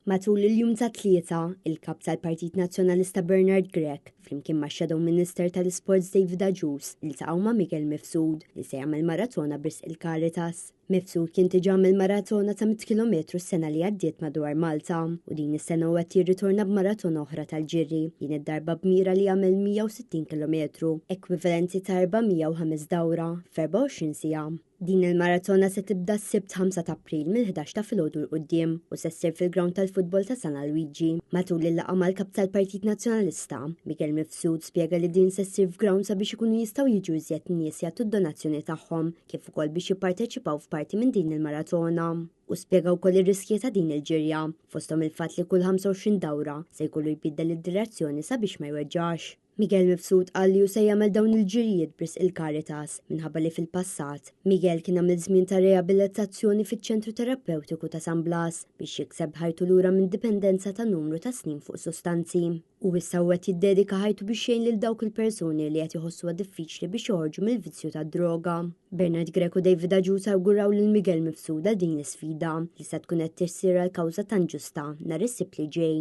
Matul il-jum ta' tlieta, il-kap tal-Partit Nazzjonalista Bernard Grech flimkien ma' Shadow Minister tal-Isports David Ajus iltaqgħu ma' Miguel Mifsud li se jagħmel maratona b'risq il-Caritas. Mifsud kien diġà għamel maratona ta' 100 km s-sena li għaddiet madwar Malta u din is-sena huwa qed jirritorna b'maratona oħra tal-ġirri, din id-darba b'mira li jagħmel 160 km, ekwivalenti ta' 405 dawra f'24 siegħa. Din il-maratona se tibda s-sibt 5 ta' April mill-11 ta' filgħodu l-qudiem u se ssir fil-ground tal-futbol ta' San Luigi. Matul il-laqgħa mal-kap tal-Partit Nazzjonalista, Miguel Mifsud spjega li din se ssir f'ground sabiex ikunu jistgħu jiġu iżjed nies jagħtu d-donazzjoni tagħhom kif ukoll biex jipparteċipaw f'parti minn din il-maratona. U spjega wkoll ir-riskji ta' din il-ġirja fosthom il-fatt li kull 25 dawra se jkollu jbiddel id-direzzjoni sabiex ma jweġġax. Miguel Mifsud qal li hu se jagħmel dawn il-ġirijiet b'risq il-Caritas minħabba li fil-passat Miguel kien għamel żmien ta' reabilitazzjoni fiċ-ċentru terapeutiku ta' San Blas biex jikseb ħajtu lura minn dipendenza ta' numru ta' snin fuq sostanzi. U issa qed jiddedika ħajtu biex jgħin lil dawk il-persuni li qed iħossuha diffiċli biex joħorġu mill-vizzju tad-droga. Bernard Grech u David Ajus awguraw lil Miguel Mifsud għal din l-isfida li se tkun qed tissir għal kawża tan ġusta nhar is-sibt li ġej.